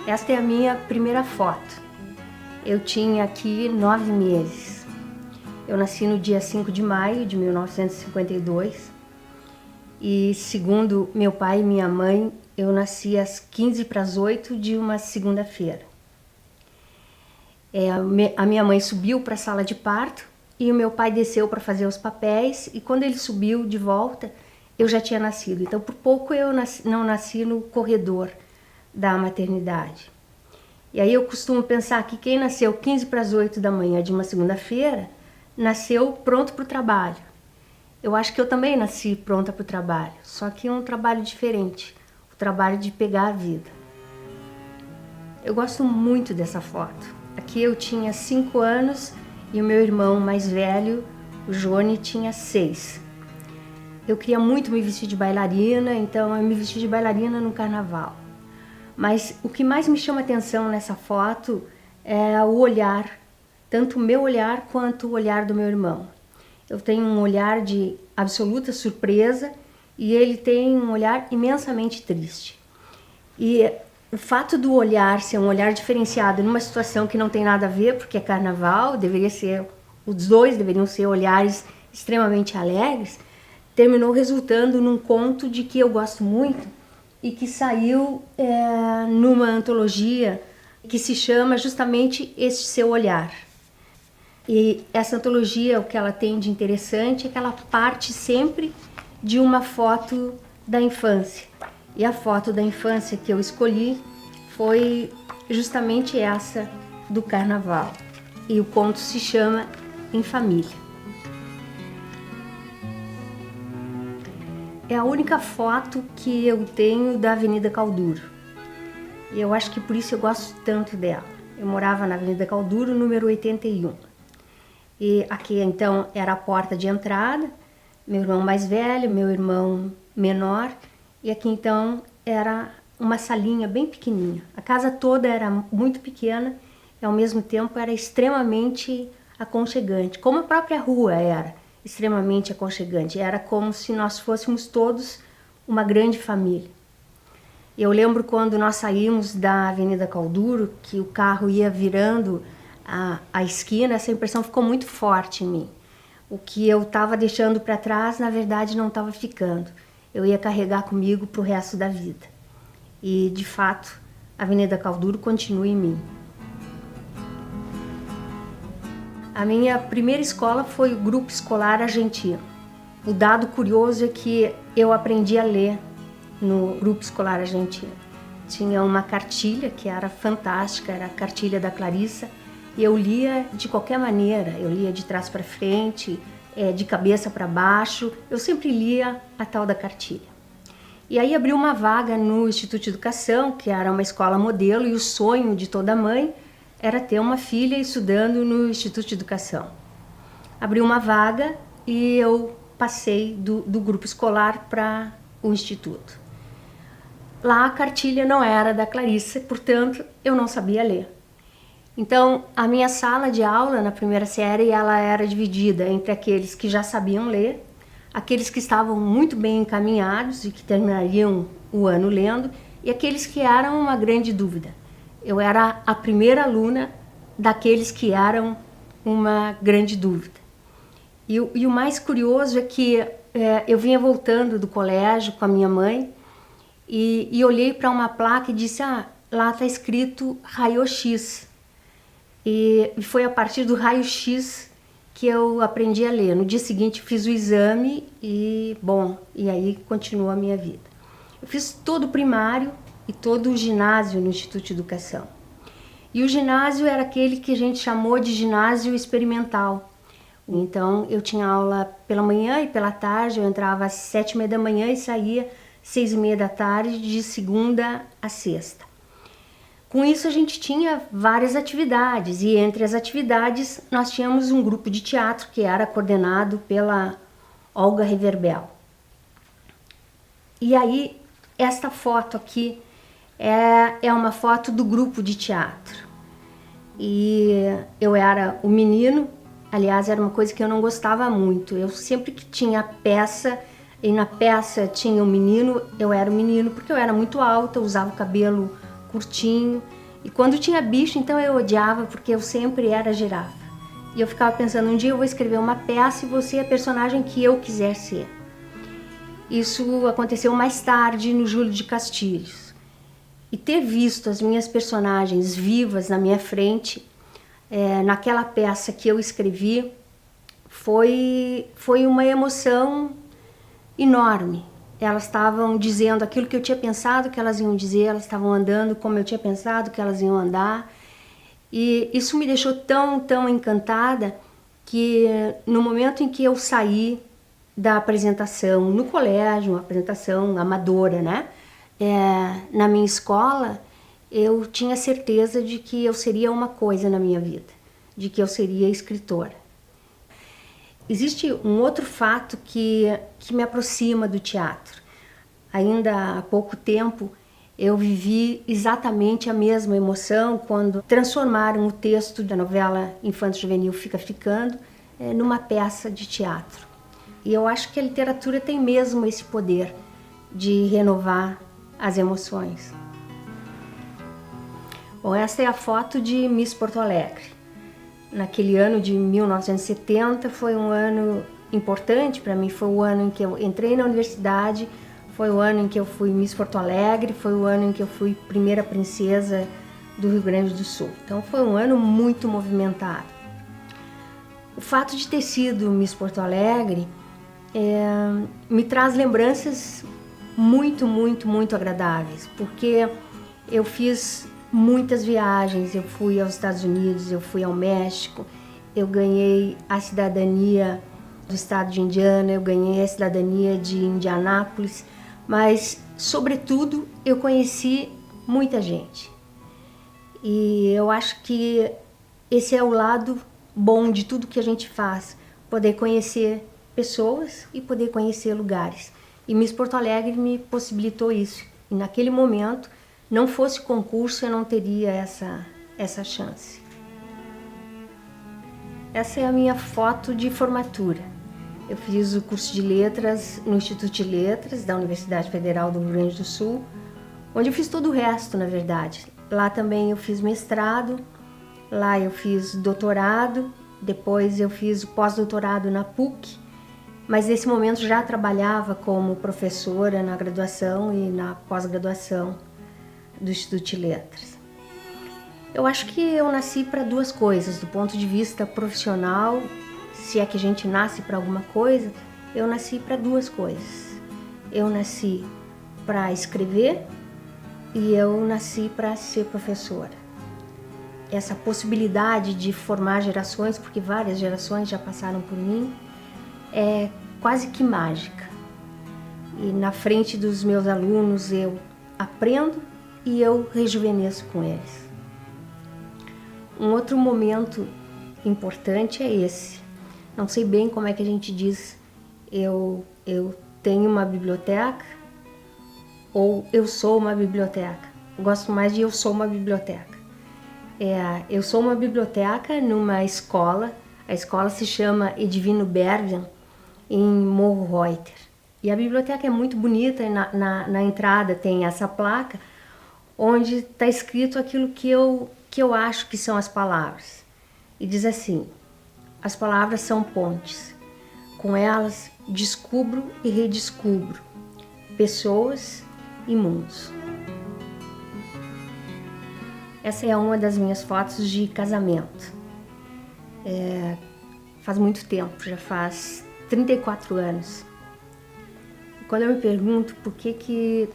Esta é a minha primeira foto. Eu tinha aqui 9 meses. Eu nasci no dia 5 de maio de 1952 e, segundo meu pai e minha mãe, eu nasci às 7:45 de uma segunda-feira. A minha mãe subiu para a sala de parto e o meu pai desceu para fazer os papéis, e quando ele subiu de volta, eu já tinha nascido. Então, por pouco eu não nasci no corredor da maternidade. E aí eu costumo pensar que quem nasceu 7:45 da manhã de uma segunda-feira nasceu pronto para o trabalho. Eu acho que eu também nasci pronta para o trabalho, só que um trabalho diferente, o trabalho de pegar a vida. Eu gosto muito dessa foto. Aqui eu tinha 5 anos e o meu irmão mais velho, o Johnny, tinha 6. Eu queria muito me vestir de bailarina, então eu me vesti de bailarina no carnaval. Mas o que mais me chama atenção nessa foto é o olhar, tanto o meu olhar quanto o olhar do meu irmão. Eu tenho um olhar de absoluta surpresa e ele tem um olhar imensamente triste. E o fato do olhar ser um olhar diferenciado numa situação que não tem nada a ver, porque é carnaval, os dois deveriam ser olhares extremamente alegres, terminou resultando num conto de que eu gosto muito e que saiu numa antologia que se chama justamente Este Seu Olhar. E essa antologia, o que ela tem de interessante é que ela parte sempre de uma foto da infância. E a foto da infância que eu escolhi foi justamente essa do carnaval. E o conto se chama Em Família. É a única foto que eu tenho da Avenida Calduro. E eu acho que por isso eu gosto tanto dela. Eu morava na Avenida Calduro, número 81. E aqui então era a porta de entrada, meu irmão mais velho, meu irmão menor, e aqui então era uma salinha bem pequenininha. A casa toda era muito pequena e ao mesmo tempo era extremamente aconchegante, como a própria rua era extremamente aconchegante. Era como se nós fôssemos todos uma grande família. Eu lembro quando nós saímos da Avenida Calduro, que o carro ia virando a esquina, essa impressão ficou muito forte em mim. O que eu estava deixando para trás, na verdade, não estava ficando. Eu ia carregar comigo para o resto da vida. E, de fato, a Avenida Calduro continua em mim. A minha primeira escola foi o Grupo Escolar Argentino. O dado curioso é que eu aprendi a ler no Grupo Escolar Argentino. Tinha uma cartilha que era fantástica, era a cartilha da Clarissa, e eu lia de qualquer maneira. Eu lia de trás para frente, de cabeça para baixo, eu sempre lia a tal da cartilha. E aí abriu uma vaga no Instituto de Educação, que era uma escola modelo, e o sonho de toda mãe era ter uma filha estudando no Instituto de Educação. Abriu uma vaga e eu passei do grupo escolar para o instituto. Lá a cartilha não era da Clarissa, portanto eu não sabia ler. Então a minha sala de aula na primeira série ela era dividida entre aqueles que já sabiam ler, aqueles que estavam muito bem encaminhados e que terminariam o ano lendo, e aqueles que eram uma grande dúvida. Eu era a primeira aluna daqueles que eram uma grande dúvida. E o mais curioso é que eu vinha voltando do colégio com a minha mãe e olhei para uma placa e disse, lá está escrito raio-x. E foi a partir do raio-x que eu aprendi a ler. No dia seguinte fiz o exame e aí continuou a minha vida. Eu fiz todo o primário e todo o ginásio no Instituto de Educação. E o ginásio era aquele que a gente chamou de ginásio experimental. Então eu tinha aula pela manhã e pela tarde, eu entrava às 7:30 da manhã e saía 6:30 da tarde, de segunda a sexta. Com isso a gente tinha várias atividades, e entre as atividades nós tínhamos um grupo de teatro que era coordenado pela Olga Reverbel. E aí esta foto aqui é uma foto do grupo de teatro. E eu era o menino, aliás, era uma coisa que eu não gostava muito. Eu sempre que tinha peça, e na peça tinha um menino, eu era o menino, porque eu era muito alta, usava o cabelo curtinho, E quando tinha bicho, então eu odiava, porque eu sempre era girafa. E eu ficava pensando, um dia eu vou escrever uma peça e vou ser a personagem que eu quiser ser. Isso aconteceu mais tarde, no Júlio de Castilhos. E ter visto as minhas personagens vivas na minha frente, naquela peça que eu escrevi, foi uma emoção enorme. Elas estavam dizendo aquilo que eu tinha pensado que elas iam dizer, elas estavam andando como eu tinha pensado que elas iam andar. E isso me deixou tão encantada que no momento em que eu saí da apresentação no colégio, uma apresentação amadora, né? Na minha escola, eu tinha certeza de que eu seria uma coisa na minha vida, de que eu seria escritora. Existe um outro fato que me aproxima do teatro. Ainda há pouco tempo, eu vivi exatamente a mesma emoção quando transformaram o texto da novela infanto-juvenil Fica Ficando numa peça de teatro. E eu acho que a literatura tem mesmo esse poder de renovar as emoções. Bom, essa é a foto de Miss Porto Alegre. Naquele ano de 1970 foi um ano importante para mim, foi o ano em que eu entrei na universidade, foi o ano em que eu fui Miss Porto Alegre, foi o ano em que eu fui primeira princesa do Rio Grande do Sul. Então foi um ano muito movimentado. O fato de ter sido Miss Porto Alegre me traz lembranças muito agradáveis, porque eu fiz muitas viagens, eu fui aos Estados Unidos, eu fui ao México, eu ganhei a cidadania do estado de Indiana, eu ganhei a cidadania de Indianápolis, mas, sobretudo, eu conheci muita gente. E eu acho que esse é o lado bom de tudo que a gente faz, poder conhecer pessoas e poder conhecer lugares. E Miss Porto Alegre me possibilitou isso. E naquele momento, não fosse concurso, eu não teria essa chance. Essa é a minha foto de formatura. Eu fiz o curso de letras no Instituto de Letras da Universidade Federal do Rio Grande do Sul, onde eu fiz todo o resto, na verdade. Lá também eu fiz mestrado, lá eu fiz doutorado, depois eu fiz o pós-doutorado na PUC, mas nesse momento já trabalhava como professora na graduação e na pós-graduação do Instituto de Letras. Eu acho que eu nasci para duas coisas, do ponto de vista profissional, se é que a gente nasce para alguma coisa, eu nasci para duas coisas. Eu nasci para escrever e eu nasci para ser professora. Essa possibilidade de formar gerações, porque várias gerações já passaram por mim, é quase que mágica. E na frente dos meus alunos eu aprendo e eu rejuvenesço com eles. Um outro momento importante é esse. Não sei bem como é que a gente diz, eu tenho uma biblioteca ou eu sou uma biblioteca. Eu gosto mais de eu sou uma biblioteca. Eu sou uma biblioteca numa escola, a escola se chama Edivino Bergman, em Morro Reuter. E a biblioteca é muito bonita, e na entrada tem essa placa, onde está escrito aquilo que eu acho que são as palavras. E diz assim: as palavras são pontes. Com elas descubro e redescubro pessoas e mundos. Essa é uma das minhas fotos de casamento. Faz muito tempo, já faz 34 anos. Quando eu me pergunto por que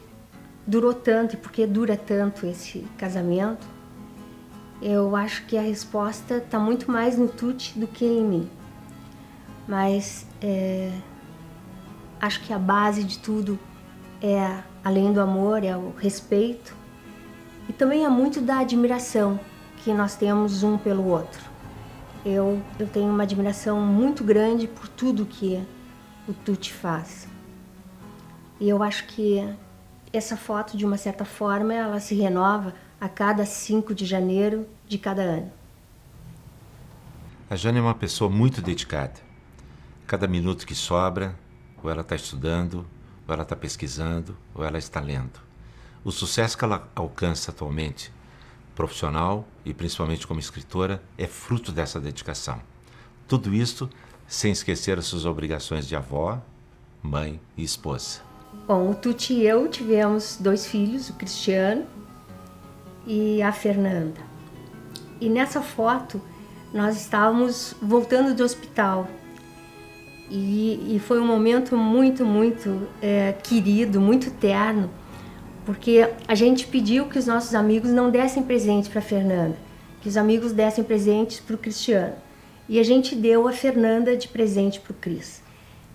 durou tanto e por que dura tanto esse casamento, eu acho que a resposta está muito mais no Tuti do que em mim. Mas acho que a base de tudo além do amor, é o respeito. E também há muito da admiração que nós temos um pelo outro. Eu tenho uma admiração muito grande por tudo que o Tuti faz. E eu acho que essa foto, de uma certa forma, ela se renova a cada 5 de janeiro de cada ano. A Jane é uma pessoa muito dedicada. Cada minuto que sobra, ou ela está estudando, ou ela está pesquisando, ou ela está lendo. O sucesso que ela alcança atualmente profissional e principalmente como escritora é fruto dessa dedicação. Tudo isso sem esquecer as suas obrigações de avó, mãe e esposa. Bom, o Tuti e eu tivemos 2 filhos, o Cristiano e a Fernanda. E nessa foto nós estávamos voltando do hospital e foi um momento muito querido, muito terno, porque a gente pediu que os nossos amigos não dessem presentes para a Fernanda, que os amigos dessem presentes para o Cristiano. E a gente deu a Fernanda de presente para o Cris.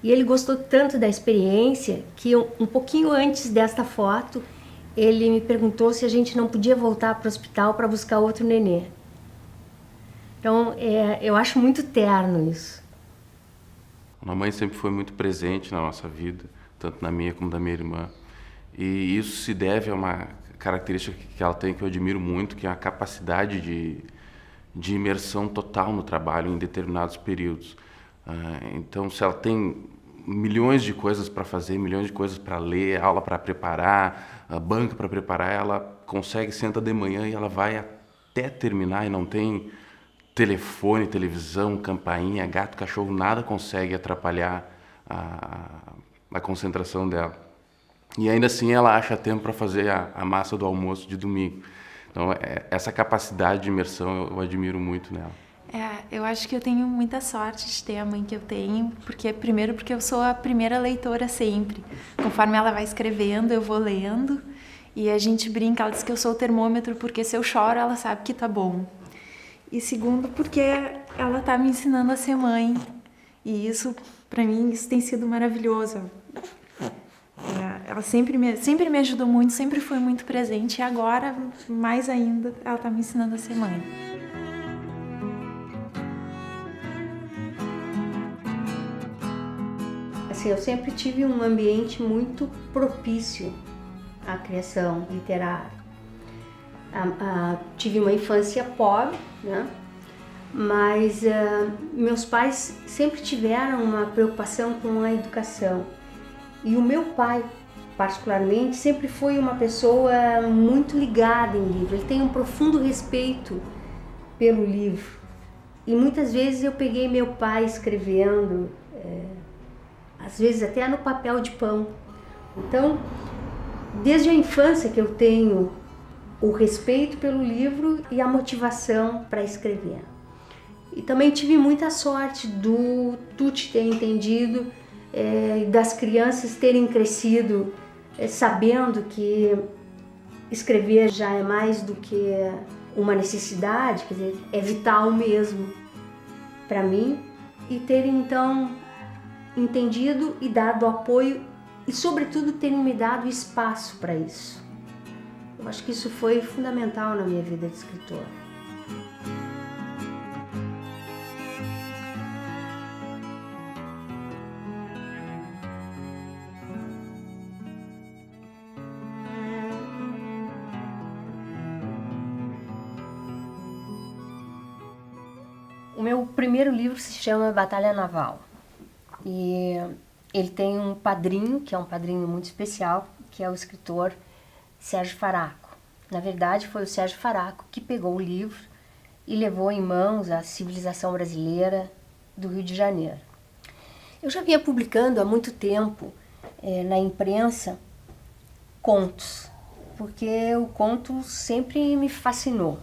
E ele gostou tanto da experiência que um pouquinho antes desta foto, ele me perguntou se a gente não podia voltar para o hospital para buscar outro nenê. Então, eu acho muito terno isso. A mamãe sempre foi muito presente na nossa vida, tanto na minha como na minha irmã. E isso se deve a uma característica que ela tem, que eu admiro muito, que é a capacidade de imersão total no trabalho em determinados períodos. Então, se ela tem milhões de coisas para fazer, milhões de coisas para ler, aula para preparar, banca para preparar, ela consegue, senta de manhã e ela vai até terminar, e não tem telefone, televisão, campainha, gato, cachorro, nada consegue atrapalhar a concentração dela. E ainda assim ela acha tempo para fazer a massa do almoço de domingo. Então, essa capacidade de imersão eu admiro muito nela. Eu acho que eu tenho muita sorte de ter a mãe que eu tenho, primeiro porque eu sou a primeira leitora sempre. Conforme ela vai escrevendo, eu vou lendo, e a gente brinca, ela diz que eu sou o termômetro, porque se eu choro, ela sabe que tá bom. E segundo, porque ela tá me ensinando a ser mãe, e isso, para mim, isso tem sido maravilhoso. Ela sempre me ajudou muito, sempre foi muito presente, e agora, mais ainda, ela tá me ensinando a ser mãe. Assim, eu sempre tive um ambiente muito propício à criação literária. Tive uma infância pobre, né? Mas meus pais sempre tiveram uma preocupação com a educação. E o meu pai, particularmente, sempre foi uma pessoa muito ligada em livro. Ele tem um profundo respeito pelo livro. E muitas vezes eu peguei meu pai escrevendo, às vezes até no papel de pão. Então, desde a infância que eu tenho o respeito pelo livro e a motivação para escrever. E também tive muita sorte do Tuti ter entendido, das crianças terem crescido sabendo que escrever já é mais do que uma necessidade, quer dizer, é vital mesmo para mim, e terem então entendido e dado apoio e, sobretudo, terem me dado espaço para isso. Eu acho que isso foi fundamental na minha vida de escritora. O meu primeiro livro se chama Batalha Naval. E ele tem um padrinho, que é um padrinho muito especial, que é o escritor Sérgio Faraco. Na verdade, foi o Sérgio Faraco que pegou o livro e levou em mãos a civilização brasileira do Rio de Janeiro. Eu já vinha publicando há muito tempo na imprensa contos, porque o conto sempre me fascinou.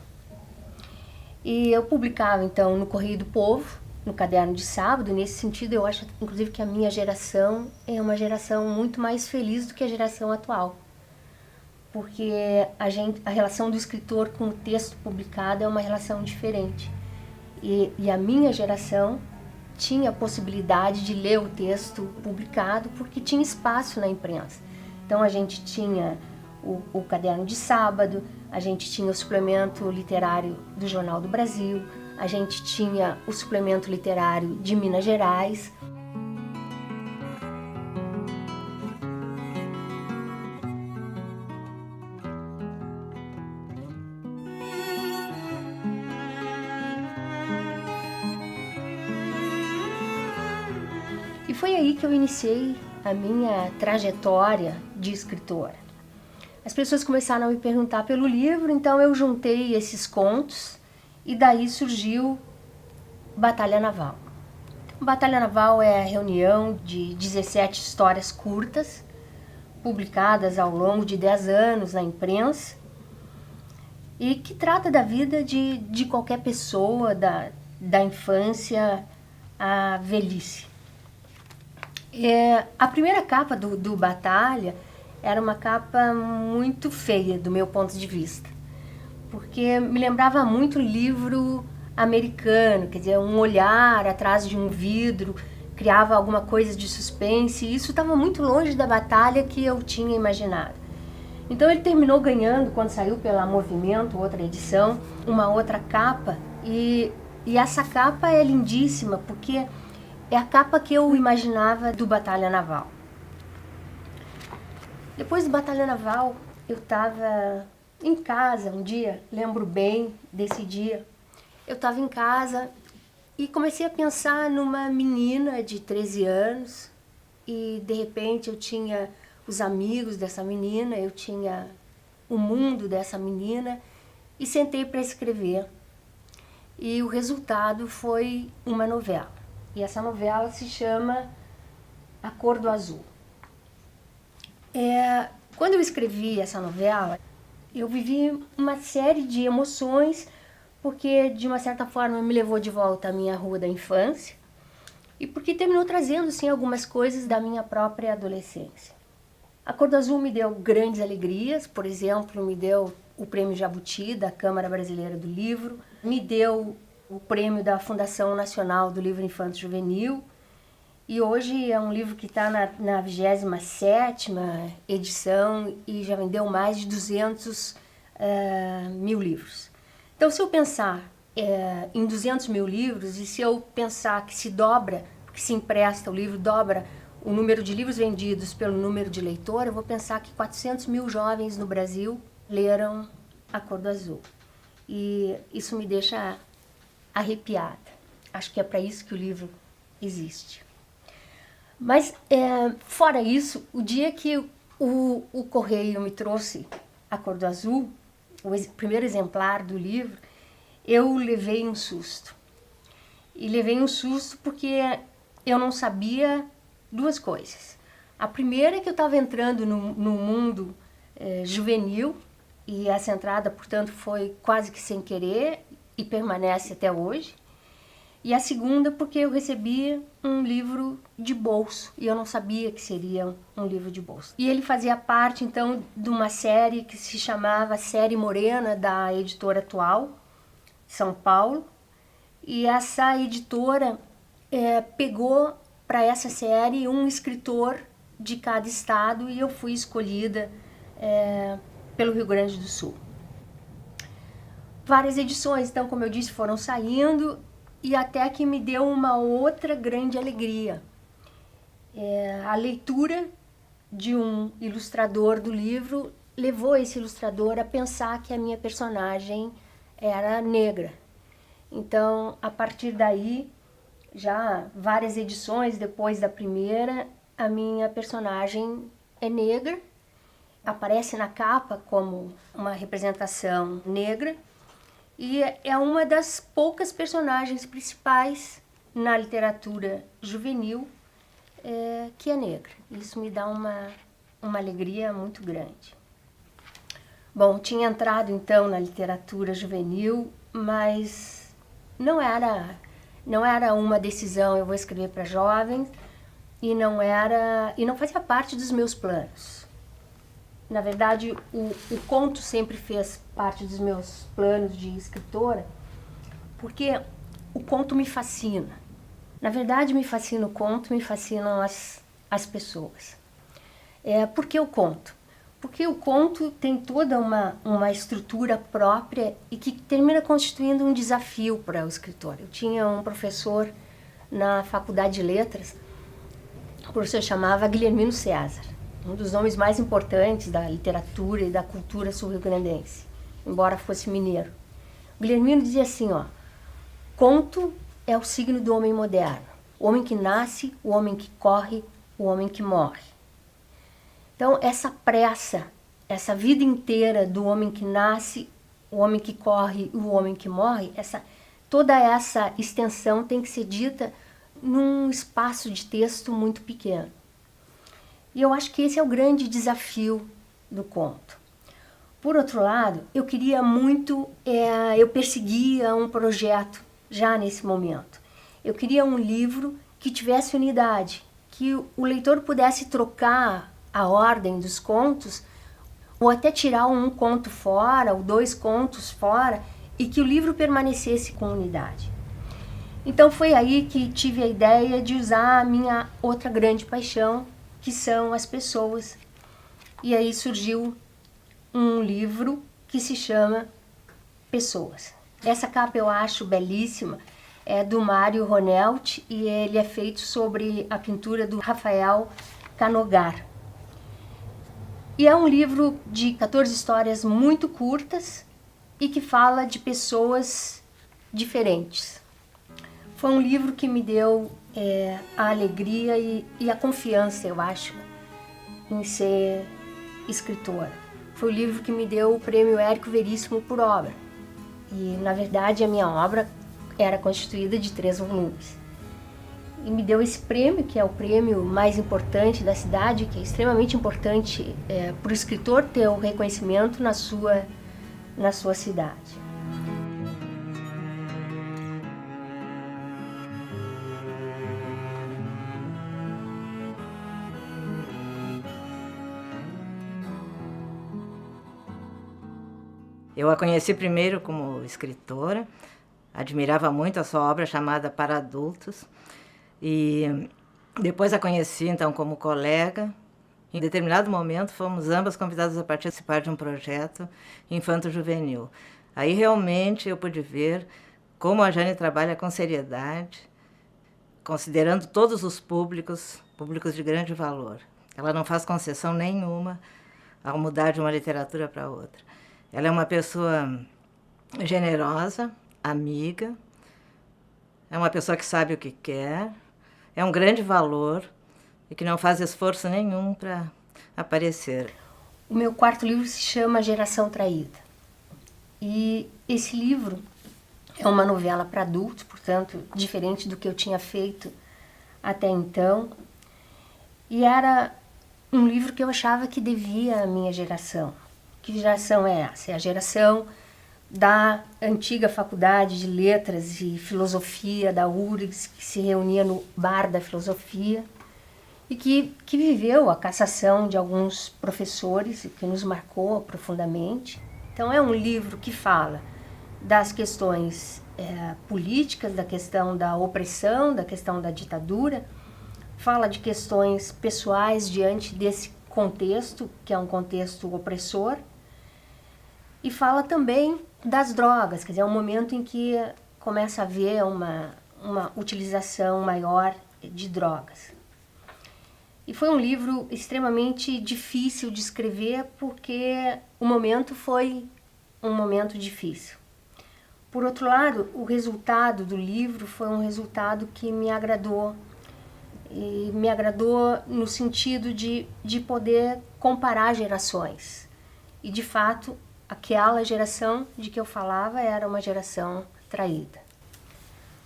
E eu publicava então no Correio do Povo, no Caderno de Sábado, e nesse sentido eu acho inclusive que a minha geração é uma geração muito mais feliz do que a geração atual. Porque a relação do escritor com o texto publicado é uma relação diferente. E a minha geração tinha a possibilidade de ler o texto publicado porque tinha espaço na imprensa. Então a gente tinha o Caderno de Sábado, a gente tinha o suplemento literário do Jornal do Brasil, a gente tinha o suplemento literário de Minas Gerais. Foi aí que eu iniciei a minha trajetória de escritora. As pessoas começaram a me perguntar pelo livro, então eu juntei esses contos e daí surgiu Batalha Naval. Batalha Naval é a reunião de 17 histórias curtas, publicadas ao longo de 10 anos na imprensa, e que trata da vida de qualquer pessoa, da infância à velhice. A primeira capa do Batalha era uma capa muito feia do meu ponto de vista, porque me lembrava muito livro americano, quer dizer, um olhar atrás de um vidro, criava alguma coisa de suspense, e isso estava muito longe da Batalha que eu tinha imaginado. Então ele terminou ganhando, quando saiu pela Movimento, outra edição, uma outra capa, e essa capa é lindíssima, porque é a capa que eu imaginava do Batalha Naval. Depois do Batalha Naval, eu estava em casa um dia, lembro bem desse dia. Eu estava em casa e comecei a pensar numa menina de 13 anos e de repente eu tinha os amigos dessa menina, eu tinha o mundo dessa menina e sentei para escrever. E o resultado foi uma novela. E essa novela se chama A Cor do Azul. Quando eu escrevi essa novela, eu vivi uma série de emoções, porque de uma certa forma me levou de volta à minha rua da infância e porque terminou trazendo sim algumas coisas da minha própria adolescência. A Cor do Azul me deu grandes alegrias, por exemplo, me deu o Prêmio Jabuti da Câmara Brasileira do Livro, me deu o prêmio da Fundação Nacional do Livro Infanto Juvenil, e hoje é um livro que está na 27ª edição e já vendeu mais de 200 mil livros. Então, se eu pensar em 200 mil livros, e se eu pensar que se dobra, que se empresta o livro, dobra o número de livros vendidos pelo número de leitor, eu vou pensar que 400 mil jovens no Brasil leram A Cor do Azul. E isso me deixa arrepiada. Acho que é para isso que o livro existe. Mas, fora isso, o dia que o Correio me trouxe A Cor do Azul, o primeiro exemplar do livro, eu levei um susto. E levei um susto porque eu não sabia duas coisas. A primeira é que eu estava entrando no mundo juvenil, e essa entrada, portanto, foi quase que sem querer e permanece até hoje. E a segunda porque eu recebi um livro de bolso e eu não sabia que seria um livro de bolso. E ele fazia parte, então, de uma série que se chamava Série Morena, da editora Atual, São Paulo. E essa editora pegou para essa série um escritor de cada estado e eu fui escolhida pelo Rio Grande do Sul. Várias edições, então, como eu disse, foram saindo e até que me deu uma outra grande alegria. A leitura de um ilustrador do livro levou esse ilustrador a pensar que a minha personagem era negra. Então, a partir daí, já várias edições depois da primeira, a minha personagem é negra, aparece na capa como uma representação negra e é uma das poucas personagens principais na literatura juvenil que é negra. Isso me dá uma alegria muito grande. Bom, tinha entrado então na literatura juvenil, mas não era uma decisão, eu vou escrever para jovens, e não fazia parte dos meus planos. Na verdade, o conto sempre fez parte dos meus planos de escritora, porque o conto me fascina. Na verdade, me fascina o conto, me fascinam as pessoas. Por que o conto? Porque o conto tem toda uma estrutura própria e que termina constituindo um desafio para o escritor. Eu tinha um professor na Faculdade de Letras, o professor chamava Guilhermino César, um dos nomes mais importantes da literatura e da cultura sul-rio-grandense, embora fosse mineiro. O Guilhermino dizia assim, conto é o signo do homem moderno, o homem que nasce, o homem que corre, o homem que morre. Então, essa pressa essa vida inteira do homem que nasce, o homem que corre e o homem que morre, toda essa extensão tem que ser dita num espaço de texto muito pequeno. E eu acho que esse é o grande desafio do conto. Por outro lado, eu queria muito, eu perseguia um projeto já nesse momento. Eu queria um livro que tivesse unidade, que o leitor pudesse trocar a ordem dos contos, ou até tirar um conto fora, ou 2 contos fora, e que o livro permanecesse com unidade. Então foi aí que tive a ideia de usar a minha outra grande paixão, que são as pessoas. E aí surgiu um livro que se chama Pessoas. Essa capa eu acho belíssima, é do Mário Ronelt e ele é feito sobre a pintura do Rafael Canogar. E é um livro de 14 histórias muito curtas e que fala de pessoas diferentes. Foi um livro que me deu a alegria e a confiança, eu acho, em ser escritora. Foi o livro que me deu o prêmio Érico Veríssimo por obra. E, na verdade, a minha obra era constituída de 3 volumes. E me deu esse prêmio, que é o prêmio mais importante da cidade, que é extremamente importante para o escritor ter o reconhecimento na sua cidade. Eu a conheci primeiro como escritora, admirava muito a sua obra chamada Para Adultos, e depois a conheci então como colega. Em determinado momento fomos ambas convidadas a participar de um projeto infanto-juvenil. Aí realmente eu pude ver como a Jane trabalha com seriedade, considerando todos os públicos de grande valor. Ela não faz concessão nenhuma ao mudar de uma literatura para outra. Ela é uma pessoa generosa, amiga, é uma pessoa que sabe o que quer, é um grande valor e que não faz esforço nenhum para aparecer. O meu 4º livro se chama Geração Traída. E esse livro é uma novela para adultos, portanto, diferente do que eu tinha feito até então. E era um livro que eu achava que devia à minha geração. Que geração é essa? É a geração da antiga Faculdade de Letras e Filosofia da URGS, que se reunia no Bar da Filosofia e que viveu a cassação de alguns professores e que nos marcou profundamente. Então é um livro que fala das questões políticas, da questão da opressão, da questão da ditadura, fala de questões pessoais diante desse contexto, que é um contexto opressor, e fala também das drogas, quer dizer, é um momento em que começa a haver uma utilização maior de drogas. E foi um livro extremamente difícil de escrever porque o momento foi um momento difícil. Por outro lado, o resultado do livro foi um resultado que me agradou. E me agradou no sentido de poder comparar gerações. E, de fato, aquela geração de que eu falava era uma geração traída.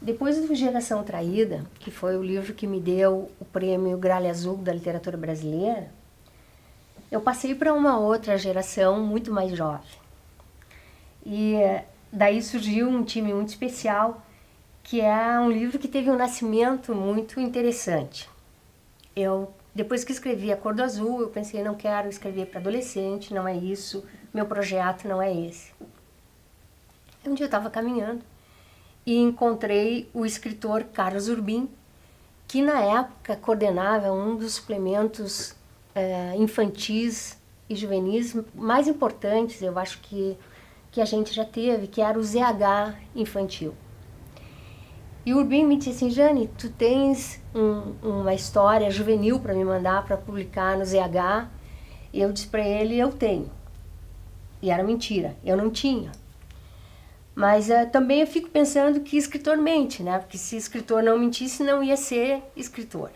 Depois do Geração Traída, que foi o livro que me deu o prêmio Gralha Azul da literatura brasileira, eu passei para uma outra geração muito mais jovem. E daí surgiu um time muito especial, que é um livro que teve um nascimento muito interessante. Depois que escrevi A Cor do Azul, eu pensei, não quero escrever para adolescente, não é isso, meu projeto não é esse. Um dia eu estava caminhando e encontrei o escritor Carlos Urbim, que na época coordenava um dos suplementos infantis e juvenis mais importantes, eu acho que a gente já teve, que era o ZH infantil. E o Urbim me disse assim, Jane, tu tens uma história juvenil para me mandar para publicar no ZH? E eu disse para ele, eu tenho. E era mentira, eu não tinha. Mas também eu fico pensando que escritor mente, né? Porque se escritor não mentisse, não ia ser escritor.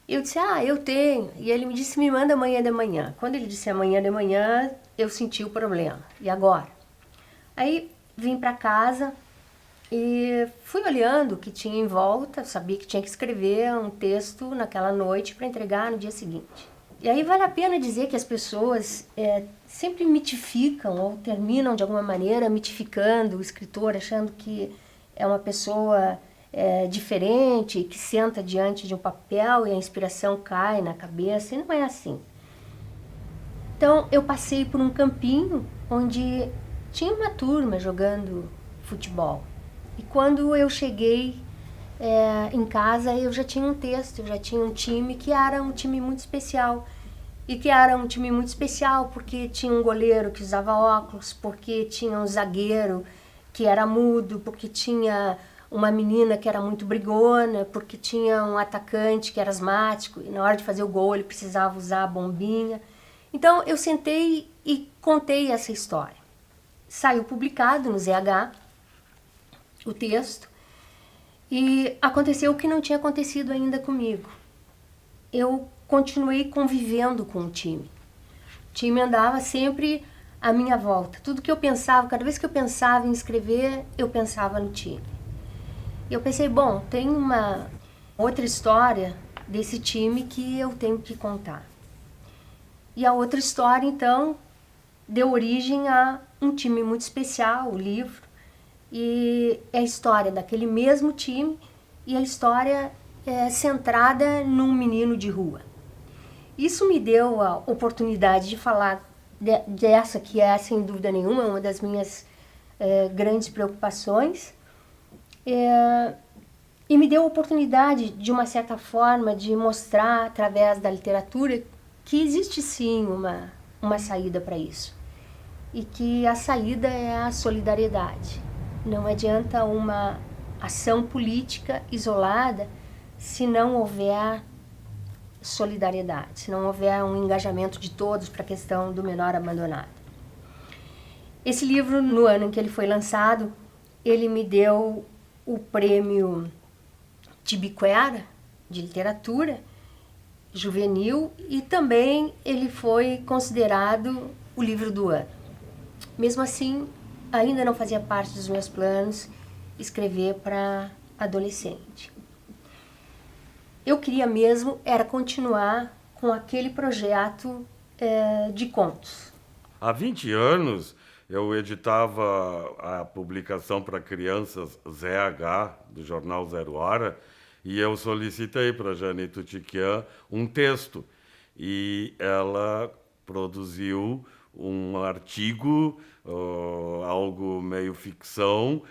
Eu disse, eu tenho. E ele me disse, me manda amanhã de manhã. Quando ele disse amanhã de manhã, eu senti o problema. E agora? Aí vim para casa e fui olhando o que tinha em volta, sabia que tinha que escrever um texto naquela noite para entregar no dia seguinte. E aí vale a pena dizer que as pessoas sempre mitificam ou terminam de alguma maneira mitificando o escritor, achando que é uma pessoa diferente, que senta diante de um papel e a inspiração cai na cabeça, e não é assim. Então eu passei por um campinho onde tinha uma turma jogando futebol. E quando eu cheguei em casa, eu já tinha um texto, eu já tinha um time que era um time muito especial. E que era um time muito especial porque tinha um goleiro que usava óculos, porque tinha um zagueiro que era mudo, porque tinha uma menina que era muito brigona, porque tinha um atacante que era asmático e na hora de fazer o gol ele precisava usar a bombinha. Então eu sentei e contei essa história. Saiu publicado no ZH o texto e aconteceu o que não tinha acontecido ainda comigo. Eu continuei convivendo com o time. O time andava sempre à minha volta. Tudo que eu pensava, cada vez que eu pensava em escrever, eu pensava no time. E eu pensei, bom, tem uma outra história desse time que eu tenho que contar. E a outra história, então, deu origem a um time muito especial, o livro. E é a história daquele mesmo time e a história centrada num menino de rua. Isso me deu a oportunidade de falar dessa que é, sem dúvida nenhuma, uma das minhas grandes preocupações. E me deu a oportunidade, de uma certa forma, de mostrar, através da literatura, que existe sim uma saída para isso. E que a saída é a solidariedade. Não adianta uma ação política isolada se não houver solidariedade, se não houver um engajamento de todos para a questão do menor abandonado. Esse livro, no ano em que ele foi lançado, ele me deu o prêmio Tibiquera, de literatura juvenil, e também ele foi considerado o livro do ano. Mesmo assim, ainda não fazia parte dos meus planos escrever para adolescente. Eu queria mesmo era continuar com aquele projeto de contos. Há 20 anos eu editava a publicação para crianças ZH, do jornal Zero Hora, e eu solicitei para a Jane Tutiquian um texto. E ela produziu um artigo, algo meio ficção,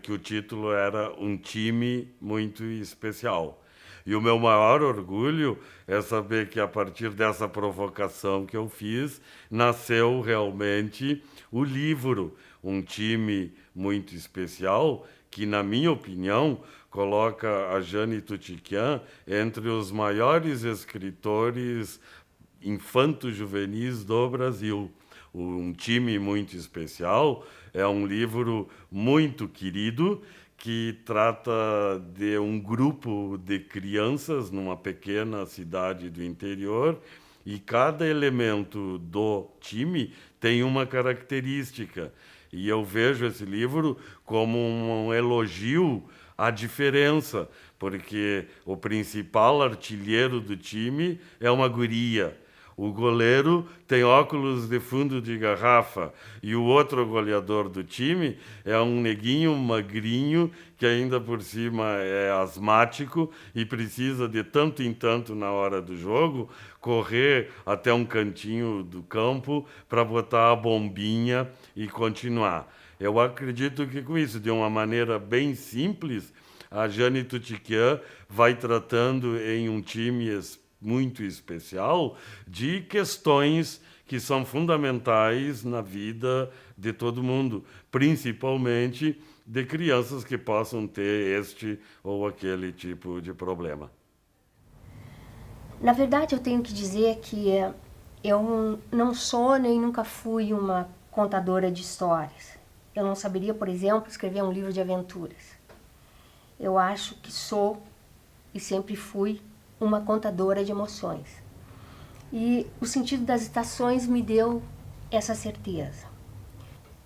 que o título era Um Time Muito Especial. E o meu maior orgulho é saber que, a partir dessa provocação que eu fiz, nasceu realmente o livro Um Time Muito Especial, que, na minha opinião, coloca a Jane Tutiquian entre os maiores escritores infanto-juvenis do Brasil. Um Time Muito Especial é um livro muito querido, que trata de um grupo de crianças numa pequena cidade do interior, e cada elemento do time tem uma característica. E eu vejo esse livro como um elogio à diferença, porque o principal artilheiro do time é uma guria. O goleiro tem óculos de fundo de garrafa e o outro goleador do time é um neguinho magrinho que ainda por cima é asmático e precisa de tanto em tanto na hora do jogo correr até um cantinho do campo para botar a bombinha e continuar. Eu acredito que com isso, de uma maneira bem simples, a Jane Tutiquian vai tratando em um time muito especial de questões que são fundamentais na vida de todo mundo, principalmente de crianças que possam ter este ou aquele tipo de problema. Na verdade, eu tenho que dizer que eu não sou nem nunca fui uma contadora de histórias. Eu não saberia, por exemplo, escrever um livro de aventuras. Eu acho que sou e sempre fui uma contadora de emoções. E O Sentido das Estações me deu essa certeza.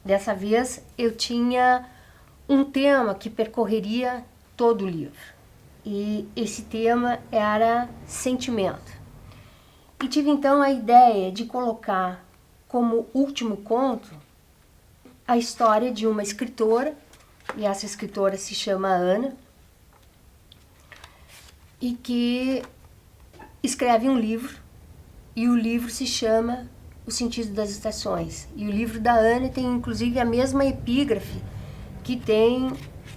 Dessa vez eu tinha um tema que percorreria todo o livro. E esse tema era sentimento. E tive então a ideia de colocar como último conto a história de uma escritora, e essa escritora se chama Ana, e que escreve um livro, e o livro se chama O Sentido das Estações. E o livro da Ana tem inclusive a mesma epígrafe que tem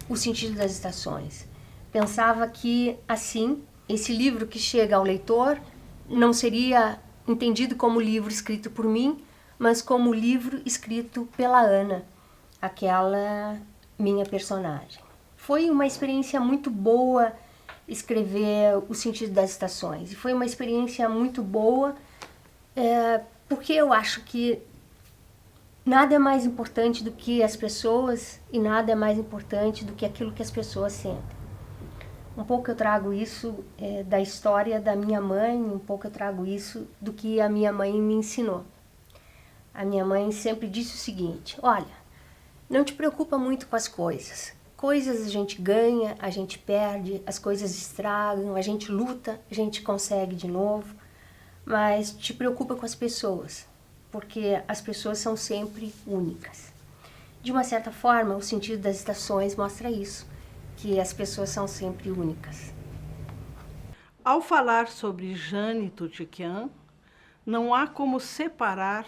O Sentido das Estações. Pensava que, assim, esse livro que chega ao leitor não seria entendido como livro escrito por mim, mas como livro escrito pela Ana, aquela minha personagem. Foi uma experiência muito boa escrever O Sentido das Estações. E foi uma experiência muito boa porque eu acho que nada é mais importante do que as pessoas e nada é mais importante do que aquilo que as pessoas sentem. Um pouco eu trago isso da história da minha mãe, um pouco eu trago isso do que a minha mãe me ensinou. A minha mãe sempre disse o seguinte: olha, não te preocupa muito com as coisas. Coisas a gente ganha, a gente perde, as coisas estragam, a gente luta, a gente consegue de novo. Mas te preocupa com as pessoas, porque as pessoas são sempre únicas. De uma certa forma, O Sentido das Estações mostra isso, que as pessoas são sempre únicas. Ao falar sobre Jane Tutiquian, não há como separar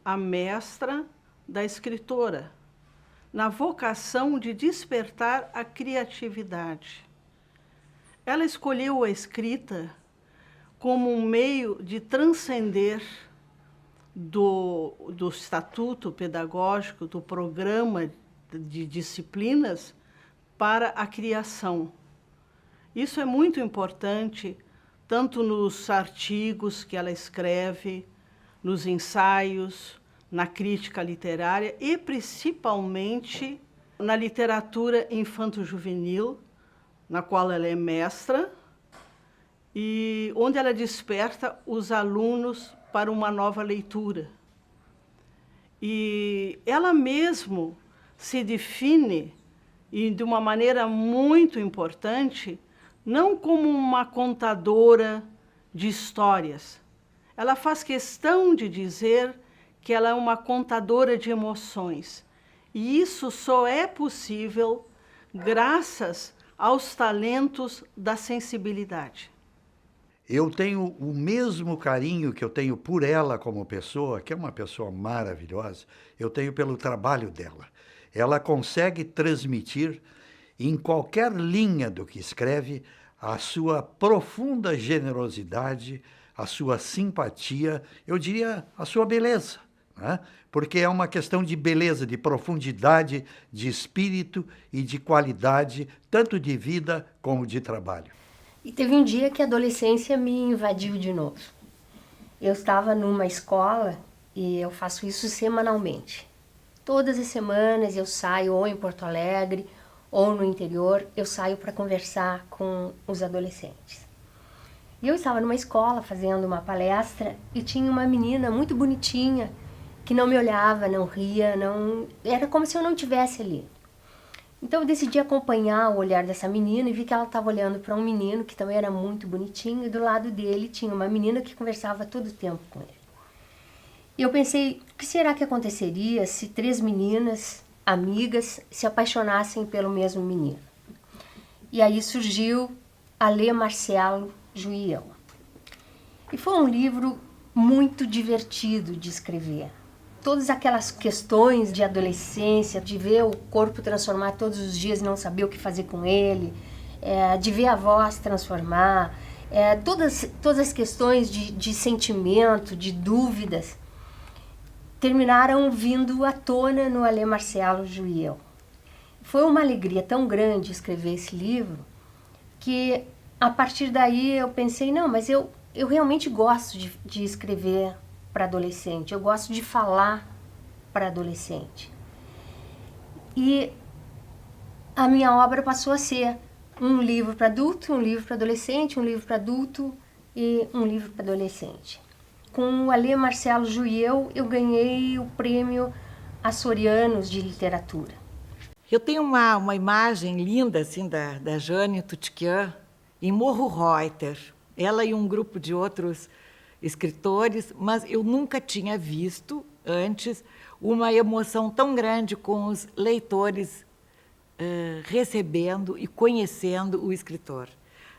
a mestra da escritora, na vocação de despertar a criatividade. Ela escolheu a escrita como um meio de transcender do estatuto pedagógico, do programa de disciplinas, para a criação. Isso é muito importante, tanto nos artigos que ela escreve, nos ensaios, na crítica literária e, principalmente, na literatura infanto-juvenil, na qual ela é mestra, e onde ela desperta os alunos para uma nova leitura. E ela mesmo se define, e de uma maneira muito importante, não como uma contadora de histórias. Ela faz questão de dizer que ela é uma contadora de emoções. E isso só é possível graças aos talentos da sensibilidade. Eu tenho o mesmo carinho que eu tenho por ela como pessoa, que é uma pessoa maravilhosa, eu tenho pelo trabalho dela. Ela consegue transmitir, em qualquer linha do que escreve, a sua profunda generosidade, a sua simpatia, eu diria a sua beleza, né? Porque é uma questão de beleza, de profundidade, de espírito e de qualidade, tanto de vida como de trabalho. E teve um dia que a adolescência me invadiu de novo. Eu estava numa escola e eu faço isso semanalmente. Todas as semanas eu saio ou em Porto Alegre ou no interior, eu saio para conversar com os adolescentes. E eu estava numa escola fazendo uma palestra e tinha uma menina muito bonitinha que não me olhava, não ria, era como se eu não estivesse ali. Então eu decidi acompanhar o olhar dessa menina e vi que ela estava olhando para um menino que também era muito bonitinho e do lado dele tinha uma menina que conversava todo o tempo com ele. E eu pensei, o que será que aconteceria se 3 meninas, amigas, se apaixonassem pelo mesmo menino? E aí surgiu Alê Marcelo Juiel. E foi um livro muito divertido de escrever. Todas aquelas questões de adolescência, de ver o corpo transformar todos os dias e não saber o que fazer com ele, de ver a voz transformar, todas as questões de sentimento, de dúvidas, terminaram vindo à tona no Alê Marcelo Juiel. Foi uma alegria tão grande escrever esse livro que, a partir daí, eu pensei, não, mas eu realmente gosto de escrever para adolescente, eu gosto de falar para adolescente. E a minha obra passou a ser um livro para adulto, um livro para adolescente, um livro para adulto e um livro para adolescente. Com o Alê Marcelo Juiel, eu ganhei o prêmio Açorianos de Literatura. Eu tenho uma imagem linda assim da Jane Tutiquian em Morro Reuter. Ela e um grupo de outros escritores, mas eu nunca tinha visto antes uma emoção tão grande com os leitores recebendo e conhecendo o escritor.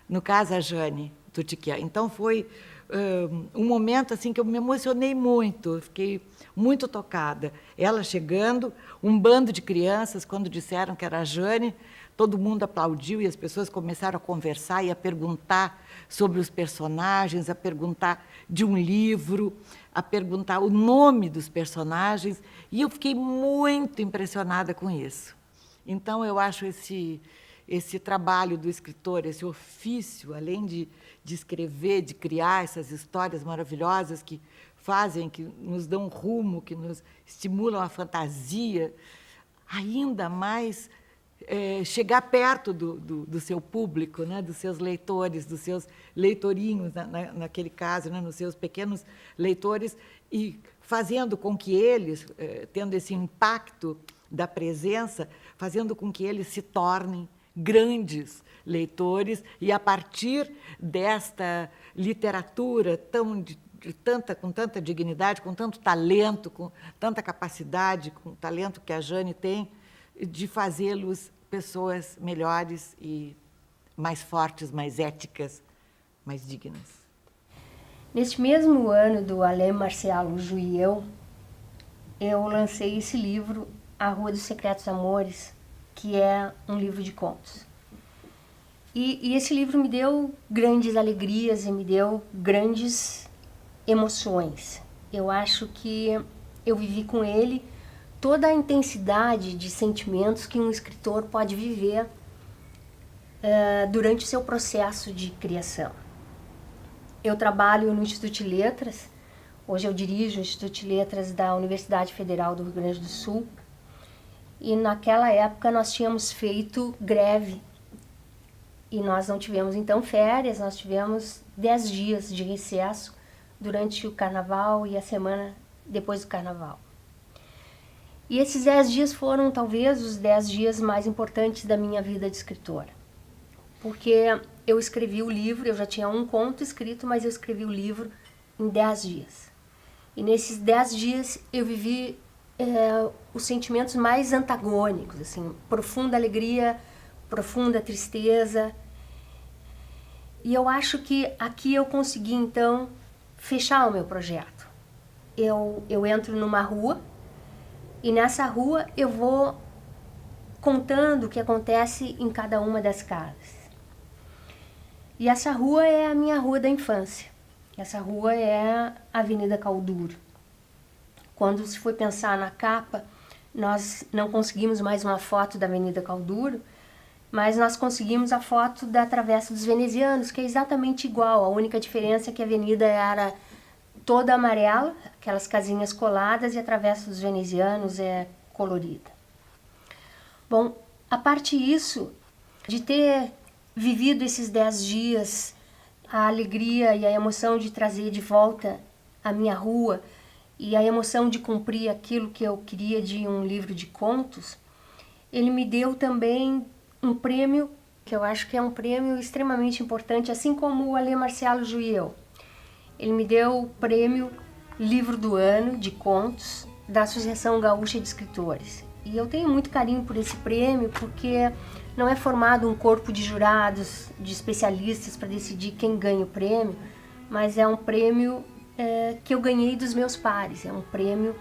No caso, a Jane Tutiquian. Então, foi um momento assim que eu me emocionei muito, fiquei muito tocada. Ela chegando, um bando de crianças, quando disseram que era a Jane, todo mundo aplaudiu e as pessoas começaram a conversar e a perguntar sobre os personagens, a perguntar de um livro, a perguntar o nome dos personagens, e eu fiquei muito impressionada com isso. Então, eu acho esse trabalho do escritor, esse ofício, além de escrever, de criar essas histórias maravilhosas que fazem, que nos dão rumo, que nos estimulam a fantasia, ainda mais chegar perto do seu público, né, dos seus leitores, dos seus leitorinhos, naquele caso, né, nos seus pequenos leitores, e fazendo com que eles, tendo esse impacto da presença, fazendo com que eles se tornem grandes leitores, e a partir desta literatura com tanta dignidade, com tanto talento, com tanta capacidade, com o talento que a Jane tem, de fazê-los pessoas melhores e mais fortes, mais éticas, mais dignas. Neste mesmo ano do Alê Marcelo Juiel, eu lancei esse livro, A Rua dos Secretos Amores, que é um livro de contos. E esse livro me deu grandes alegrias e me deu grandes emoções. Eu acho que eu vivi com ele toda a intensidade de sentimentos que um escritor pode viver durante o seu processo de criação. Eu trabalho no Instituto de Letras, hoje eu dirijo o Instituto de Letras da Universidade Federal do Rio Grande do Sul, e naquela época nós tínhamos feito greve, e nós não tivemos então férias, nós tivemos 10 dias de recesso durante o Carnaval e a semana depois do Carnaval. E esses 10 dias foram talvez os 10 dias mais importantes da minha vida de escritora. Porque eu escrevi o livro, eu já tinha um conto escrito, mas eu escrevi o livro em 10 dias. E nesses 10 dias eu vivi os sentimentos mais antagônicos, assim, profunda alegria, profunda tristeza. E eu acho que aqui eu consegui então fechar o meu projeto. Eu entro numa rua, e nessa rua eu vou contando o que acontece em cada uma das casas. E essa rua é a minha rua da infância. Essa rua é a Avenida Calduro. Quando se foi pensar na capa, nós não conseguimos mais uma foto da Avenida Calduro, mas nós conseguimos a foto da Travessa dos Venezianos, que é exatamente igual. A única diferença é que a avenida era toda amarela, aquelas casinhas coladas, e a Travessa dos Venezianos é colorida. Bom, a parte disso, de ter vivido esses 10 dias, a alegria e a emoção de trazer de volta a minha rua e a emoção de cumprir aquilo que eu queria de um livro de contos, ele me deu também um prêmio, que eu acho que é um prêmio extremamente importante, assim como o Alê Marcelo Juiel. Ele me deu o prêmio Livro do Ano de Contos da Associação Gaúcha de Escritores. E eu tenho muito carinho por esse prêmio, porque não é formado um corpo de jurados, de especialistas para decidir quem ganha o prêmio, mas é um prêmio que eu ganhei dos meus pares. É um prêmio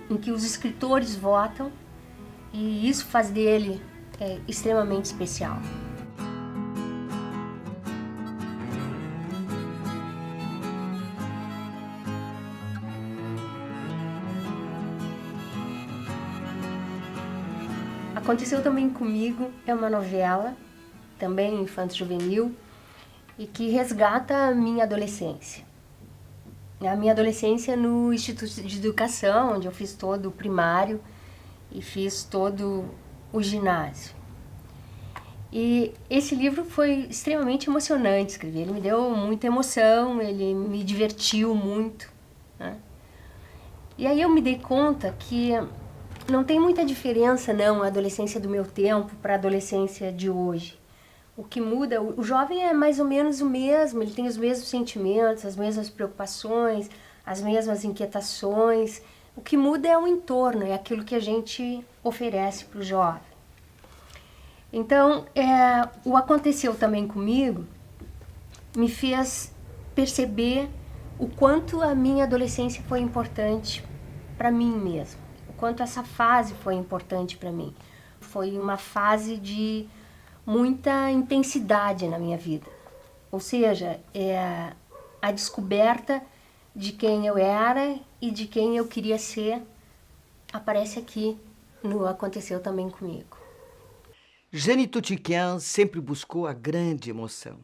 em que os escritores votam, e isso faz dele extremamente especial. Aconteceu Também Comigo é uma novela, também infanto-juvenil, e que resgata a minha adolescência. A minha adolescência no Instituto de Educação, onde eu fiz todo o primário e fiz todo o ginásio. E esse livro foi extremamente emocionante escrever. Ele me deu muita emoção, ele me divertiu muito, né? E aí eu me dei conta que não tem muita diferença, não, a adolescência do meu tempo para a adolescência de hoje. O que muda, o jovem é mais ou menos o mesmo, ele tem os mesmos sentimentos, as mesmas preocupações, as mesmas inquietações. O que muda é o entorno, é aquilo que a gente oferece para o jovem. Então, o Aconteceu Também Comigo me fez perceber o quanto a minha adolescência foi importante para mim mesma, o quanto essa fase foi importante para mim. Foi uma fase de muita intensidade na minha vida, ou seja, a descoberta de quem eu era e de quem eu queria ser aparece aqui no Aconteceu Também Comigo. Jane Tutiquian sempre buscou a grande emoção.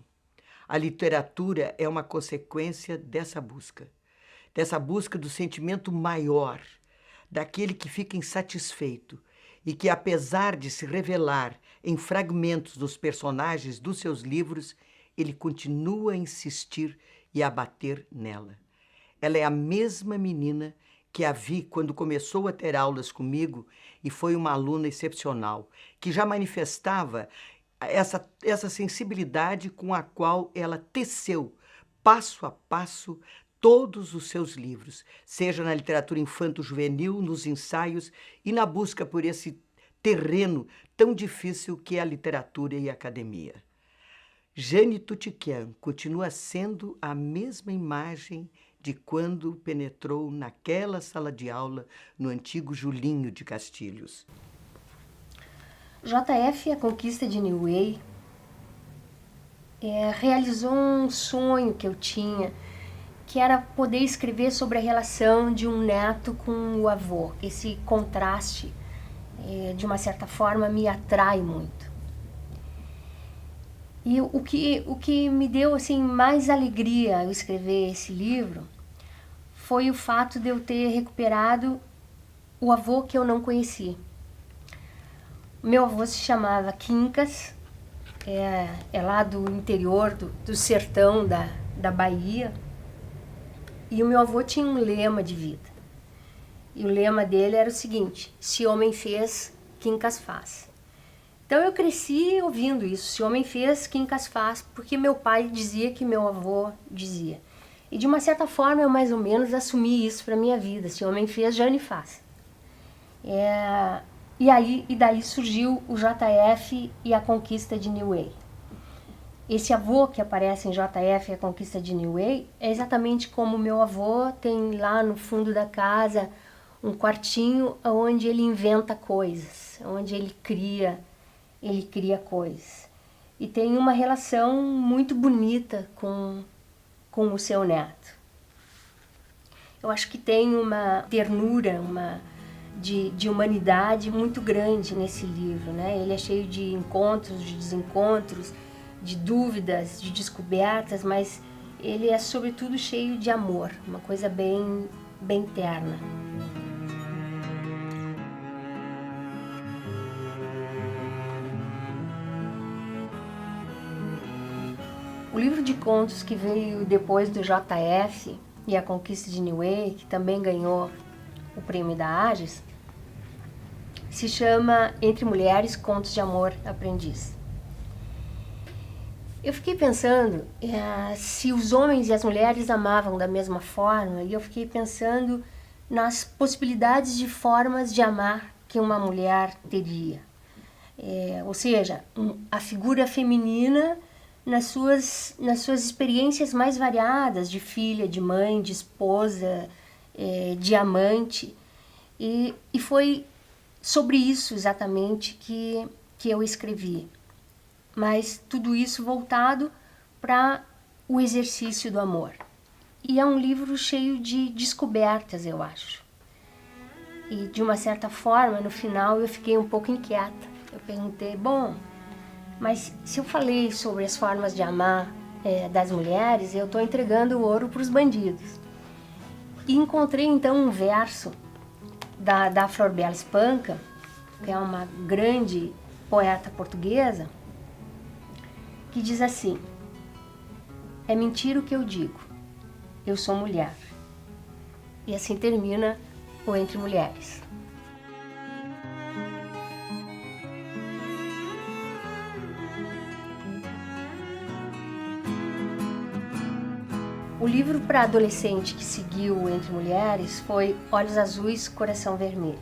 A literatura é uma consequência dessa busca do sentimento maior, daquele que fica insatisfeito e que, apesar de se revelar em fragmentos dos personagens dos seus livros, ele continua a insistir e a bater nela. Ela é a mesma menina que a vi quando começou a ter aulas comigo e foi uma aluna excepcional, que já manifestava essa sensibilidade com a qual ela teceu, passo a passo, todos os seus livros, seja na literatura infanto-juvenil, nos ensaios e na busca por esse terreno tão difícil que é a literatura e a academia. Jane Tutiquian continua sendo a mesma imagem de quando penetrou naquela sala de aula no antigo Julinho de Castilhos. JF, A Conquista de Niuei, realizou um sonho que eu tinha, que era poder escrever sobre a relação de um neto com o avô. Esse contraste, de uma certa forma, me atrai muito. E o que me deu assim, mais alegria ao escrever esse livro foi o fato de eu ter recuperado o avô que eu não conheci. Meu avô se chamava Quincas, é lá do interior, do sertão da Bahia. E o meu avô tinha um lema de vida. E o lema dele era o seguinte: se homem fez, Quincas faz. Então eu cresci ouvindo isso, se homem fez, Quincas faz, porque meu pai dizia que meu avô dizia. E de uma certa forma eu mais ou menos assumi isso para minha vida, se homem fez, Jane faz. E daí surgiu o JF e A Conquista de Niuei. Esse avô que aparece em JF e A Conquista de Niuei é exatamente como o meu avô tem lá no fundo da casa um quartinho onde ele inventa coisas, onde ele cria coisas. E tem uma relação muito bonita com o seu neto. Eu acho que tem uma ternura, de humanidade muito grande nesse livro, né? Ele é cheio de encontros, de desencontros, de dúvidas, de descobertas, mas ele é sobretudo cheio de amor, uma coisa bem terna. O livro de contos que veio depois do JF e A Conquista de Niuei, que também ganhou o prêmio da Ages, se chama Entre Mulheres, Contos de Amor Aprendiz. Eu fiquei pensando se os homens e as mulheres amavam da mesma forma, e eu fiquei pensando nas possibilidades de formas de amar que uma mulher teria. Ou seja, a figura feminina nas suas experiências mais variadas, de filha, de mãe, de esposa, de amante. E foi sobre isso exatamente que eu escrevi. Mas tudo isso voltado para o exercício do amor. E é um livro cheio de descobertas, eu acho. E de uma certa forma, no final, eu fiquei um pouco inquieta. Eu perguntei, mas se eu falei sobre as formas de amar das mulheres, eu estou entregando o ouro para os bandidos. E encontrei então um verso da Flor Bela Espanca, que é uma grande poeta portuguesa, que diz assim: é mentira o que eu digo, eu sou mulher. E assim termina o Entre Mulheres. O livro para adolescente que seguiu Entre Mulheres foi Olhos Azuis, Coração Vermelho.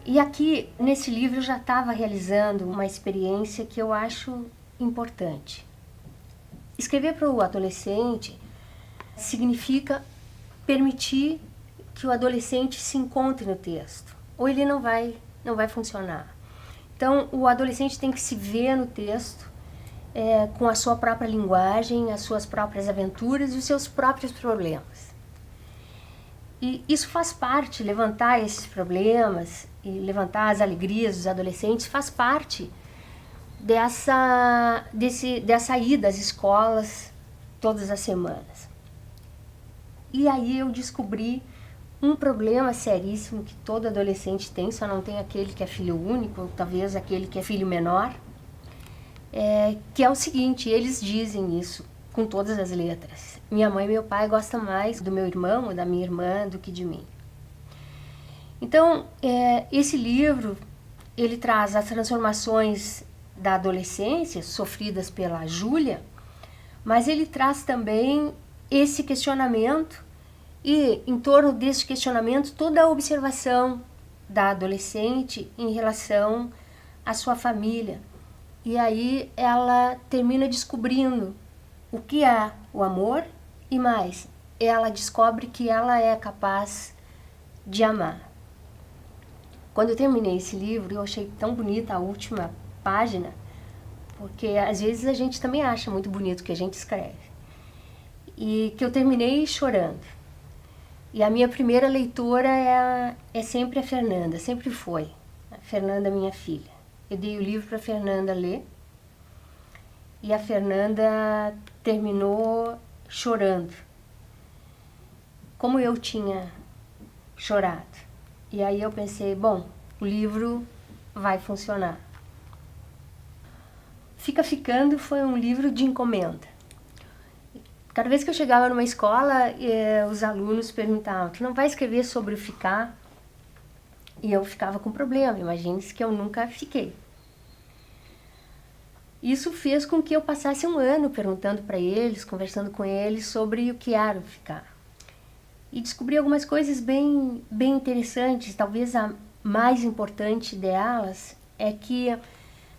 E aqui, nesse livro, eu já estava realizando uma experiência que eu acho importante. Escrever para o adolescente significa permitir que o adolescente se encontre no texto, ou ele não vai funcionar. Então, o adolescente tem que se ver no texto, com a sua própria linguagem, as suas próprias aventuras e os seus próprios problemas. E isso faz parte, levantar esses problemas e levantar as alegrias dos adolescentes faz parte dessa ida às escolas todas as semanas. E aí eu descobri um problema seríssimo que todo adolescente tem, só não tem aquele que é filho único, ou talvez aquele que é filho menor, que é o seguinte: eles dizem isso com todas as letras: minha mãe e meu pai gostam mais do meu irmão ou da minha irmã do que de mim. Então, esse livro, ele traz as transformações da adolescência sofridas pela Júlia, mas ele traz também esse questionamento e, em torno desse questionamento, toda a observação da adolescente em relação à sua família. E aí ela termina descobrindo o que é o amor e mais, ela descobre que ela é capaz de amar. Quando eu terminei esse livro, eu achei tão bonita a última página, porque às vezes a gente também acha muito bonito o que a gente escreve. E que eu terminei chorando. E a minha primeira leitora é sempre a Fernanda, sempre foi. A Fernanda, minha filha. Eu dei o livro para a Fernanda ler e a Fernanda terminou chorando, como eu tinha chorado. E aí eu pensei, bom, o livro vai funcionar. Fica Ficando foi um livro de encomenda. Cada vez que eu chegava numa escola, os alunos perguntavam: tu não vai escrever sobre o ficar? E eu ficava com problema, imagine-se que eu nunca fiquei. Isso fez com que eu passasse um ano perguntando para eles, conversando com eles sobre o que era o ficar. E descobri algumas coisas bem interessantes. Talvez a mais importante delas é que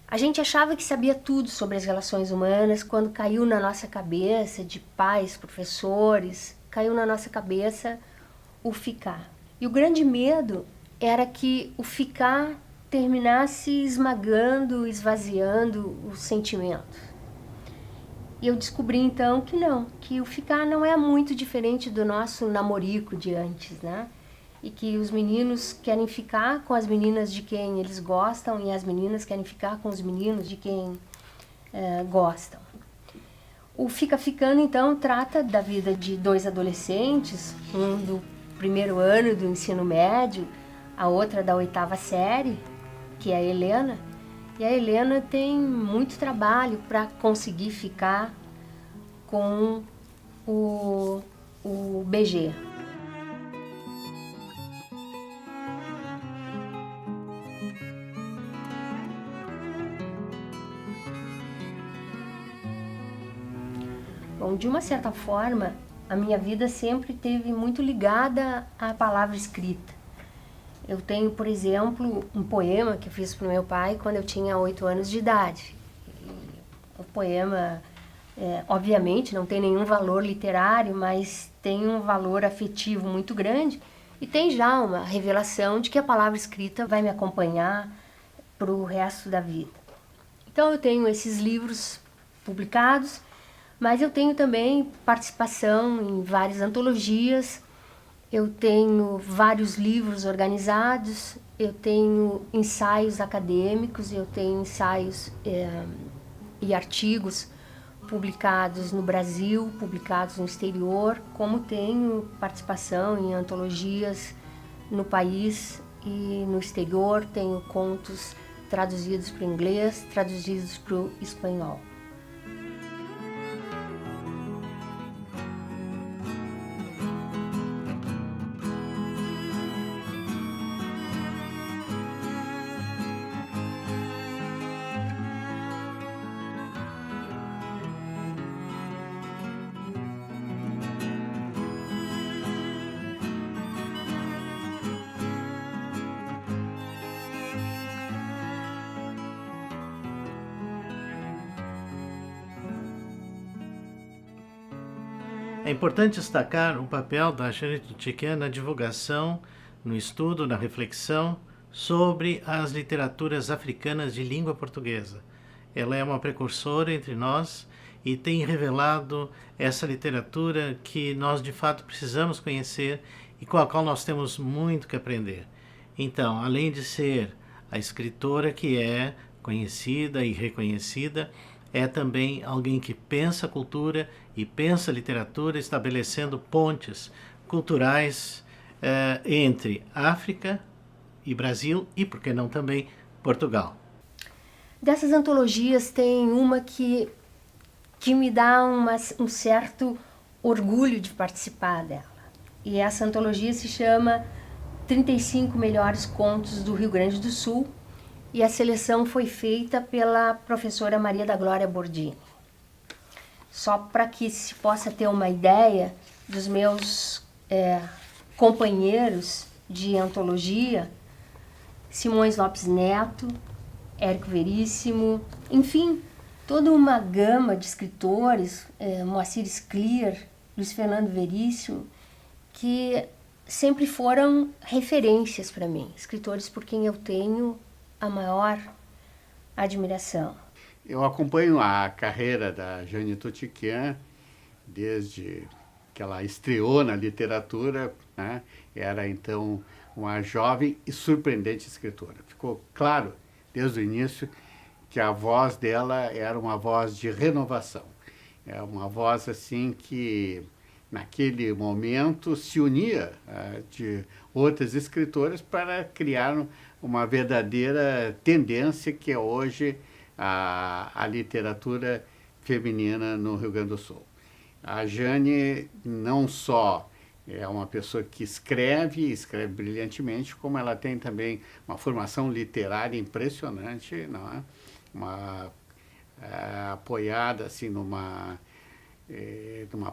a gente achava que sabia tudo sobre as relações humanas quando caiu na nossa cabeça, de pais, professores, caiu na nossa cabeça o ficar. E o grande medo era que o ficar terminasse esmagando, esvaziando os sentimentos. E eu descobri então que não, que o ficar não é muito diferente do nosso namorico de antes, né? E que os meninos querem ficar com as meninas de quem eles gostam e as meninas querem ficar com os meninos de quem gostam. O Fica Ficando, então, trata da vida de dois adolescentes, um do primeiro ano do ensino médio, a outra da 8ª série, que é a Helena. E a Helena tem muito trabalho para conseguir ficar com o BG. Bom, de uma certa forma, a minha vida sempre esteve muito ligada à palavra escrita. Eu tenho, por exemplo, um poema que eu fiz para o meu pai quando eu tinha 8 anos de idade. O poema, obviamente, não tem nenhum valor literário, mas tem um valor afetivo muito grande e tem já uma revelação de que a palavra escrita vai me acompanhar para o resto da vida. Então eu tenho esses livros publicados, mas eu tenho também participação em várias antologias. Eu tenho vários livros organizados, eu tenho ensaios acadêmicos, eu tenho ensaios e artigos publicados no Brasil, publicados no exterior, como tenho participação em antologias no país e no exterior, tenho contos traduzidos para o inglês, traduzidos para o espanhol. É importante destacar o papel da Jane Tutiquian na divulgação, no estudo, na reflexão sobre as literaturas africanas de língua portuguesa. Ela é uma precursora entre nós e tem revelado essa literatura que nós de fato precisamos conhecer e com a qual nós temos muito que aprender. Então, além de ser a escritora que é conhecida e reconhecida, é também alguém que pensa a cultura e pensa a literatura, estabelecendo pontes culturais entre África e Brasil e, por que não, também Portugal. Dessas antologias tem uma que me dá um certo orgulho de participar dela. E essa antologia se chama 35 Melhores Contos do Rio Grande do Sul, e a seleção foi feita pela professora Maria da Glória Bordini. Só para que se possa ter uma ideia dos meus companheiros de antologia, Simões Lopes Neto, Érico Veríssimo, enfim, toda uma gama de escritores, Moacir Scliar, Luiz Fernando Veríssimo, que sempre foram referências para mim, escritores por quem eu tenho a maior admiração. Eu acompanho a carreira da Jane Tutiquian desde que ela estreou na literatura, né? Era então uma jovem e surpreendente escritora. Ficou claro desde o início que a voz dela era uma voz de renovação. É uma voz assim que naquele momento se unia de outras escritoras para criar uma verdadeira tendência que é hoje a literatura feminina no Rio Grande do Sul. A Jane não só é uma pessoa que escreve brilhantemente, como ela tem também uma formação literária impressionante, não é? Apoiada assim numa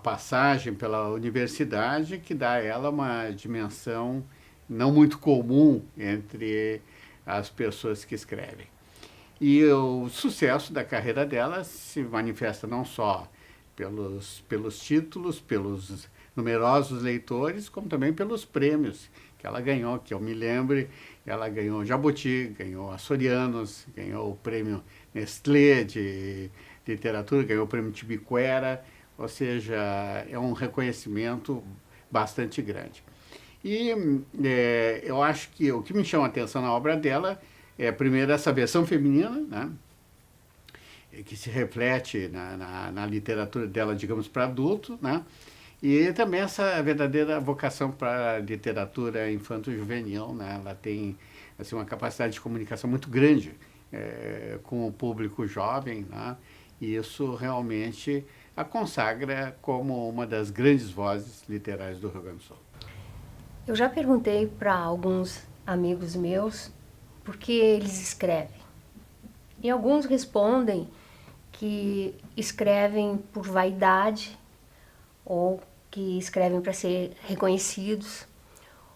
passagem pela universidade que dá a ela uma dimensão não muito comum entre as pessoas que escrevem. E o sucesso da carreira dela se manifesta não só pelos títulos, pelos numerosos leitores, como também pelos prêmios que ela ganhou, que eu me lembre, ela ganhou Jabuti, ganhou Açorianos, ganhou o prêmio Nestlé de literatura, ganhou o prêmio Tibiquera, ou seja, é um reconhecimento bastante grande. E eu acho que o que me chama a atenção na obra dela é, primeiro, essa versão feminina, né, que se reflete na literatura dela, digamos, para adulto, né, e também essa verdadeira vocação para a literatura infanto-juvenil, né, ela tem assim, uma capacidade de comunicação muito grande com o público jovem, né, e isso realmente a consagra como uma das grandes vozes literárias do Rio Grande do Sul. Eu já perguntei para alguns amigos meus por que eles escrevem. E alguns respondem que escrevem por vaidade ou que escrevem para ser reconhecidos.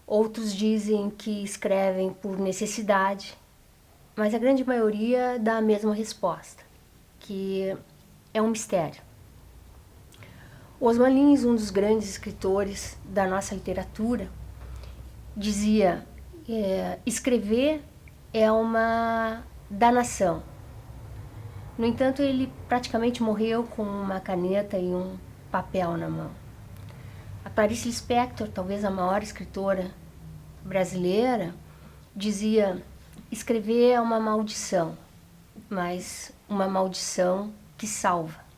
Outros dizem que escrevem por necessidade, mas a grande maioria dá a mesma resposta, que é um mistério. Osman Lins, um dos grandes escritores da nossa literatura, dizia: escrever é uma danação. No entanto, ele praticamente morreu com uma caneta e um papel na mão. A Clarice Lispector, talvez a maior escritora brasileira, dizia: escrever é uma maldição, mas uma maldição que salva.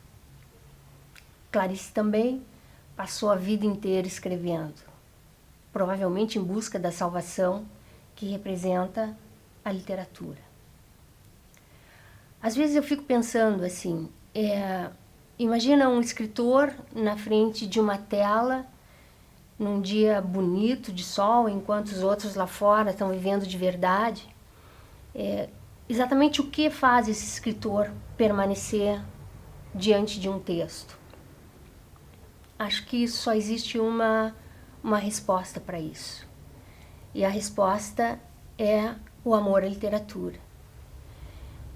Clarice também passou a vida inteira escrevendo, provavelmente em busca da salvação que representa a literatura. Às vezes eu fico pensando assim, imagina um escritor na frente de uma tela, num dia bonito de sol, enquanto os outros lá fora estão vivendo de verdade. Exatamente o que faz esse escritor permanecer diante de um texto? Acho que só existe uma resposta para isso. E a resposta é o amor à literatura.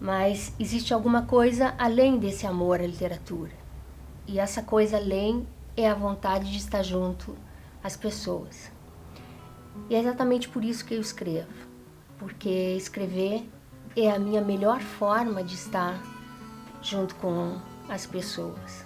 Mas existe alguma coisa além desse amor à literatura. E essa coisa além é a vontade de estar junto às pessoas. E é exatamente por isso que eu escrevo, porque escrever é a minha melhor forma de estar junto com as pessoas.